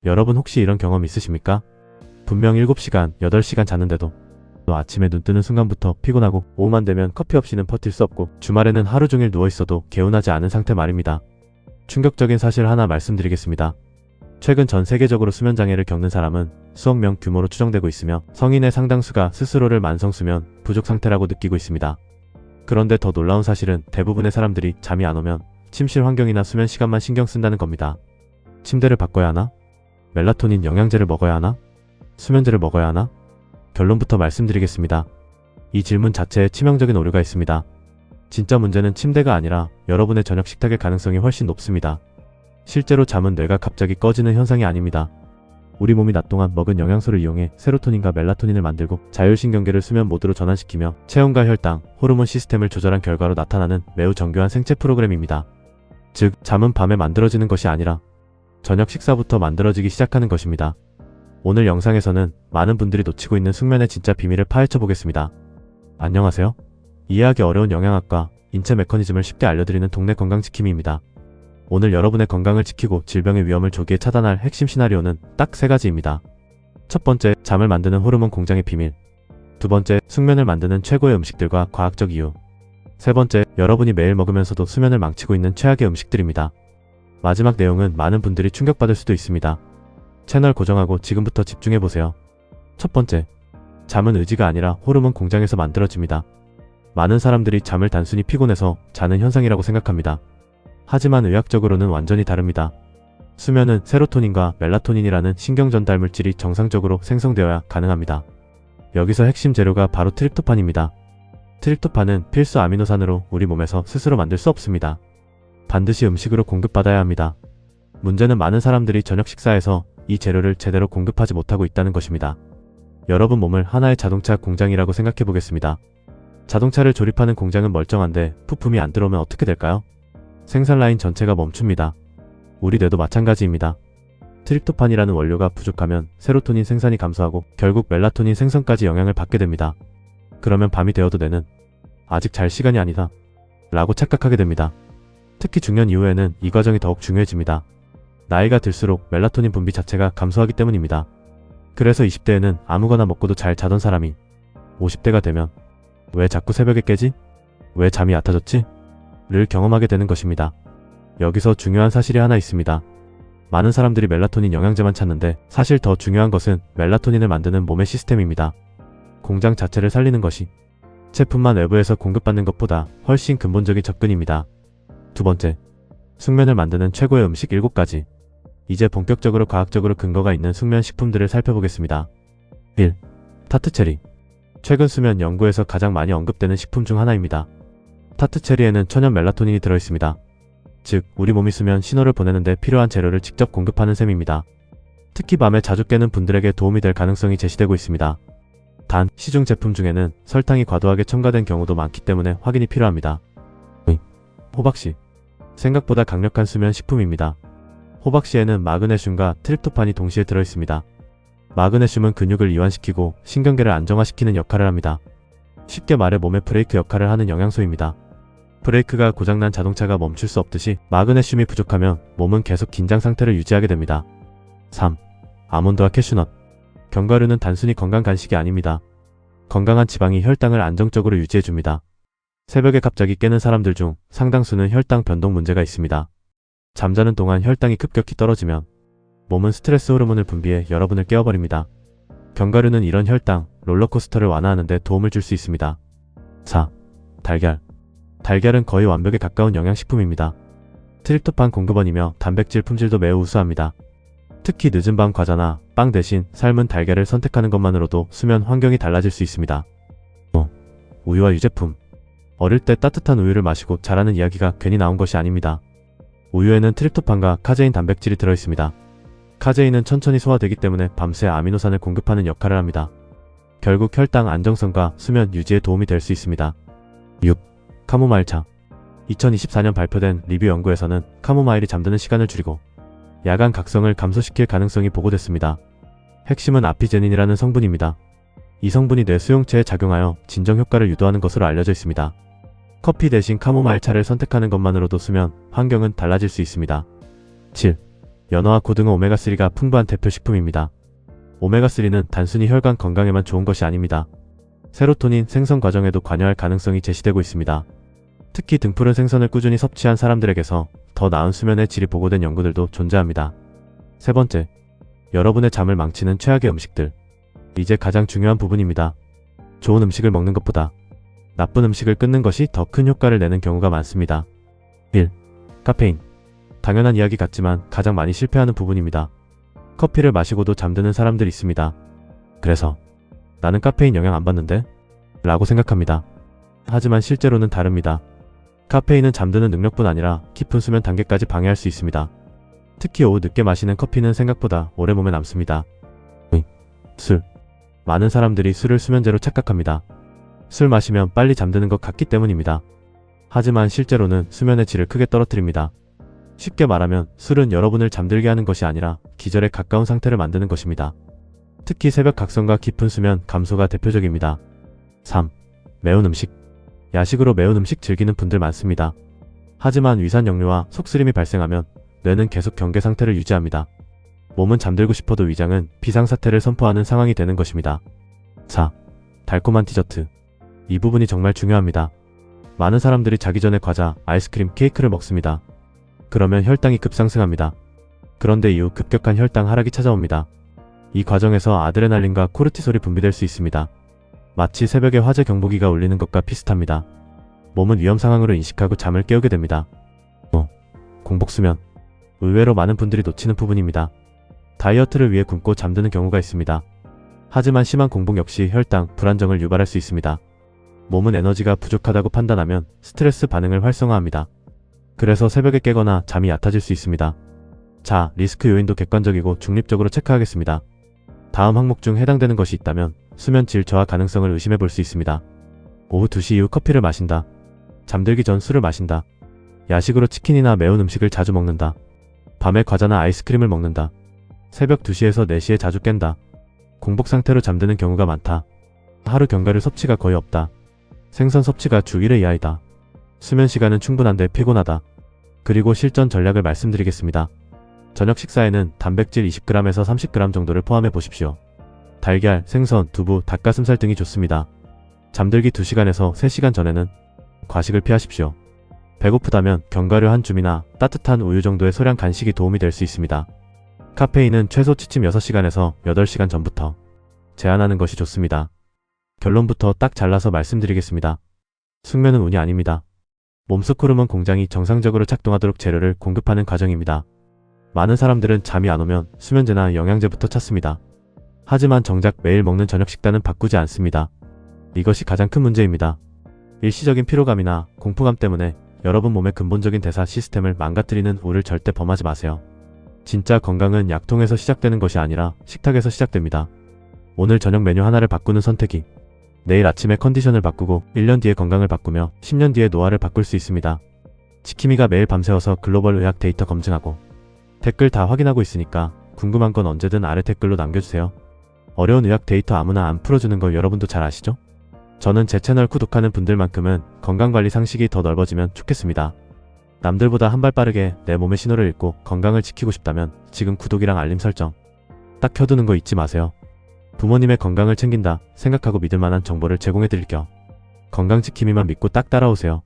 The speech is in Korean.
여러분 혹시 이런 경험 있으십니까? 분명 7시간, 8시간 자는데도 아침에 눈 뜨는 순간부터 피곤하고 오후만 되면 커피 없이는 버틸 수 없고 주말에는 하루 종일 누워있어도 개운하지 않은 상태 말입니다. 충격적인 사실 하나 말씀드리겠습니다. 최근 전 세계적으로 수면장애를 겪는 사람은 수억 명 규모로 추정되고 있으며 성인의 상당수가 스스로를 만성수면 부족 상태라고 느끼고 있습니다. 그런데 더 놀라운 사실은 대부분의 사람들이 잠이 안 오면 침실 환경이나 수면 시간만 신경 쓴다는 겁니다. 침대를 바꿔야 하나? 멜라토닌 영양제를 먹어야 하나? 수면제를 먹어야 하나? 결론부터 말씀드리겠습니다. 이 질문 자체에 치명적인 오류가 있습니다. 진짜 문제는 침대가 아니라 여러분의 저녁 식탁일 가능성이 훨씬 높습니다. 실제로 잠은 뇌가 갑자기 꺼지는 현상이 아닙니다. 우리 몸이 낮 동안 먹은 영양소를 이용해 세로토닌과 멜라토닌을 만들고 자율신경계를 수면 모드로 전환시키며 체온과 혈당, 호르몬 시스템을 조절한 결과로 나타나는 매우 정교한 생체 프로그램입니다. 즉, 잠은 밤에 만들어지는 것이 아니라 저녁 식사부터 만들어지기 시작하는 것입니다. 오늘 영상에서는 많은 분들이 놓치고 있는 숙면의 진짜 비밀을 파헤쳐 보겠습니다. 안녕하세요. 이해하기 어려운 영양학과, 인체 메커니즘을 쉽게 알려드리는 동네 건강지킴이입니다. 오늘 여러분의 건강을 지키고 질병의 위험을 조기에 차단할 핵심 시나리오는 딱 3가지입니다. 첫 번째, 잠을 만드는 호르몬 공장의 비밀. 두 번째, 숙면을 만드는 최고의 음식들과 과학적 이유. 세 번째, 여러분이 매일 먹으면서도 수면을 망치고 있는 최악의 음식들입니다. 마지막 내용은 많은 분들이 충격받을 수도 있습니다. 채널 고정하고 지금부터 집중해보세요. 첫 번째, 잠은 의지가 아니라 호르몬 공장에서 만들어집니다. 많은 사람들이 잠을 단순히 피곤해서 자는 현상이라고 생각합니다. 하지만 의학적으로는 완전히 다릅니다. 수면은 세로토닌과 멜라토닌이라는 신경 전달 물질이 정상적으로 생성되어야 가능합니다. 여기서 핵심 재료가 바로 트립토판입니다. 트립토판은 필수 아미노산으로 우리 몸에서 스스로 만들 수 없습니다. 반드시 음식으로 공급받아야 합니다. 문제는 많은 사람들이 저녁 식사에서 이 재료를 제대로 공급하지 못하고 있다는 것입니다. 여러분 몸을 하나의 자동차 공장이라고 생각해 보겠습니다. 자동차를 조립하는 공장은 멀쩡한데 부품이 안 들어오면 어떻게 될까요? 생산 라인 전체가 멈춥니다. 우리 뇌도 마찬가지입니다. 트립토판이라는 원료가 부족하면 세로토닌 생산이 감소하고 결국 멜라토닌 생성까지 영향을 받게 됩니다. 그러면 밤이 되어도 뇌는 아직 잘 시간이 아니다 라고 착각하게 됩니다. 특히 중년 이후에는 이 과정이 더욱 중요해집니다. 나이가 들수록 멜라토닌 분비 자체가 감소하기 때문입니다. 그래서 20대에는 아무거나 먹고도 잘 자던 사람이 50대가 되면 왜 자꾸 새벽에 깨지? 왜 잠이 얕아졌지? 를 경험하게 되는 것입니다. 여기서 중요한 사실이 하나 있습니다. 많은 사람들이 멜라토닌 영양제만 찾는데 사실 더 중요한 것은 멜라토닌을 만드는 몸의 시스템입니다. 공장 자체를 살리는 것이 제품만 외부에서 공급받는 것보다 훨씬 근본적인 접근입니다. 두 번째, 숙면을 만드는 최고의 음식 7가지. 이제 본격적으로 과학적으로 근거가 있는 숙면 식품들을 살펴보겠습니다. 1. 타트체리. 최근 수면 연구에서 가장 많이 언급되는 식품 중 하나입니다. 타트체리에는 천연 멜라토닌이 들어있습니다. 즉, 우리 몸이 수면 신호를 보내는데 필요한 재료를 직접 공급하는 셈입니다. 특히 밤에 자주 깨는 분들에게 도움이 될 가능성이 제시되고 있습니다. 단, 시중 제품 중에는 설탕이 과도하게 첨가된 경우도 많기 때문에 확인이 필요합니다. 호박씨. 생각보다 강력한 수면 식품입니다. 호박씨에는 마그네슘과 트립토판이 동시에 들어있습니다. 마그네슘은 근육을 이완시키고 신경계를 안정화시키는 역할을 합니다. 쉽게 말해 몸의 브레이크 역할을 하는 영양소입니다. 브레이크가 고장난 자동차가 멈출 수 없듯이 마그네슘이 부족하면 몸은 계속 긴장 상태를 유지하게 됩니다. 3. 아몬드와 캐슈넛. 견과류는 단순히 건강 간식이 아닙니다. 건강한 지방이 혈당을 안정적으로 유지해줍니다. 새벽에 갑자기 깨는 사람들 중 상당수는 혈당 변동 문제가 있습니다. 잠자는 동안 혈당이 급격히 떨어지면 몸은 스트레스 호르몬을 분비해 여러분을 깨워버립니다. 견과류는 이런 혈당, 롤러코스터를 완화하는 데 도움을 줄 수 있습니다. 4. 달걀. 달걀은 거의 완벽에 가까운 영양식품입니다. 트립토판 공급원이며 단백질 품질도 매우 우수합니다. 특히 늦은 밤 과자나 빵 대신 삶은 달걀을 선택하는 것만으로도 수면 환경이 달라질 수 있습니다. 5. 우유와 유제품. 어릴 때 따뜻한 우유를 마시고 자라는 이야기가 괜히 나온 것이 아닙니다. 우유에는 트립토판과 카제인 단백질이 들어있습니다. 카제인은 천천히 소화되기 때문에 밤새 아미노산을 공급하는 역할을 합니다. 결국 혈당 안정성과 수면 유지에 도움이 될 수 있습니다. 6. 카모마일차. 2024년 발표된 리뷰 연구에서는 카모마일이 잠드는 시간을 줄이고 야간 각성을 감소시킬 가능성이 보고됐습니다. 핵심은 아피제닌이라는 성분입니다. 이 성분이 뇌 수용체에 작용하여 진정 효과를 유도하는 것으로 알려져 있습니다. 커피 대신 카모마일차를 선택하는 것만으로도 수면 환경은 달라질 수 있습니다. 7. 연어와 고등어 오메가3가 풍부한 대표 식품입니다. 오메가3는 단순히 혈관 건강에만 좋은 것이 아닙니다. 세로토닌 생성 과정에도 관여할 가능성이 제시되고 있습니다. 특히 등푸른 생선을 꾸준히 섭취한 사람들에게서 더 나은 수면의 질이 보고된 연구들도 존재합니다. 세 번째, 여러분의 잠을 망치는 최악의 음식들. 이제 가장 중요한 부분입니다. 좋은 음식을 먹는 것보다 나쁜 음식을 끊는 것이 더 큰 효과를 내는 경우가 많습니다. 1. 카페인. 당연한 이야기 같지만 가장 많이 실패하는 부분입니다. 커피를 마시고도 잠드는 사람들이 있습니다. 그래서 나는 카페인 영향 안 받는데? 라고 생각합니다. 하지만 실제로는 다릅니다. 카페인은 잠드는 능력뿐 아니라 깊은 수면 단계까지 방해할 수 있습니다. 특히 오후 늦게 마시는 커피는 생각보다 오래 몸에 남습니다. 술. 많은 사람들이 술을 수면제로 착각합니다. 술 마시면 빨리 잠드는 것 같기 때문입니다. 하지만 실제로는 수면의 질을 크게 떨어뜨립니다. 쉽게 말하면 술은 여러분을 잠들게 하는 것이 아니라 기절에 가까운 상태를 만드는 것입니다. 특히 새벽 각성과 깊은 수면 감소가 대표적입니다. 3. 매운 음식. 야식으로 매운 음식 즐기는 분들 많습니다. 하지만 위산 역류와 속쓰림이 발생하면 뇌는 계속 경계 상태를 유지합니다. 몸은 잠들고 싶어도 위장은 비상사태를 선포하는 상황이 되는 것입니다. 4. 달콤한 디저트. 이 부분이 정말 중요합니다. 많은 사람들이 자기 전에 과자, 아이스크림, 케이크를 먹습니다. 그러면 혈당이 급상승합니다. 그런데 이후 급격한 혈당 하락이 찾아옵니다. 이 과정에서 아드레날린과 코르티솔이 분비될 수 있습니다. 마치 새벽에 화재 경보기가 울리는 것과 비슷합니다. 몸은 위험 상황으로 인식하고 잠을 깨우게 됩니다. 공복수면. 의외로 많은 분들이 놓치는 부분입니다. 다이어트를 위해 굶고 잠드는 경우가 있습니다. 하지만 심한 공복 역시 혈당, 불안정을 유발할 수 있습니다. 몸은 에너지가 부족하다고 판단하면 스트레스 반응을 활성화합니다. 그래서 새벽에 깨거나 잠이 얕아질 수 있습니다. 자, 리스크 요인도 객관적이고 중립적으로 체크하겠습니다. 다음 항목 중 해당되는 것이 있다면 수면 질 저하 가능성을 의심해 볼 수 있습니다. 오후 2시 이후 커피를 마신다. 잠들기 전 술을 마신다. 야식으로 치킨이나 매운 음식을 자주 먹는다. 밤에 과자나 아이스크림을 먹는다. 새벽 2시에서 4시에 자주 깬다. 공복 상태로 잠드는 경우가 많다. 하루 견과류 섭취가 거의 없다. 생선 섭취가 주 1회 이하이다. 수면 시간은 충분한데 피곤하다. 그리고 실전 전략을 말씀드리겠습니다. 저녁 식사에는 단백질 20g에서 30g 정도를 포함해 보십시오. 달걀, 생선, 두부, 닭가슴살 등이 좋습니다. 잠들기 2시간에서 3시간 전에는 과식을 피하십시오. 배고프다면 견과류 한 줌이나 따뜻한 우유 정도의 소량 간식이 도움이 될 수 있습니다. 카페인은 최소 취침 6시간에서 8시간 전부터 제한하는 것이 좋습니다. 결론부터 딱 잘라서 말씀드리겠습니다. 숙면은 운이 아닙니다. 몸속 호르몬 공장이 정상적으로 작동하도록 재료를 공급하는 과정입니다. 많은 사람들은 잠이 안 오면 수면제나 영양제부터 찾습니다. 하지만 정작 매일 먹는 저녁 식단은 바꾸지 않습니다. 이것이 가장 큰 문제입니다. 일시적인 피로감이나 공포감 때문에 여러분 몸의 근본적인 대사 시스템을 망가뜨리는 우를 절대 범하지 마세요. 진짜 건강은 약통에서 시작되는 것이 아니라 식탁에서 시작됩니다. 오늘 저녁 메뉴 하나를 바꾸는 선택이 내일 아침에 컨디션을 바꾸고 1년 뒤에 건강을 바꾸며 10년 뒤에 노화를 바꿀 수 있습니다. 지킴이가 매일 밤새워서 글로벌 의학 데이터 검증하고 댓글 다 확인하고 있으니까 궁금한 건 언제든 아래 댓글로 남겨주세요. 어려운 의학 데이터 아무나 안 풀어주는 걸 여러분도 잘 아시죠? 저는 제 채널 구독하는 분들만큼은 건강관리 상식이 더 넓어지면 좋겠습니다. 남들보다 한 발 빠르게 내 몸의 신호를 읽고 건강을 지키고 싶다면 지금 구독이랑 알림 설정 딱 켜두는 거 잊지 마세요. 부모님의 건강을 챙긴다 생각하고 믿을 만한 정보를 제공해드릴게요. 건강지킴이만 믿고 딱 따라오세요.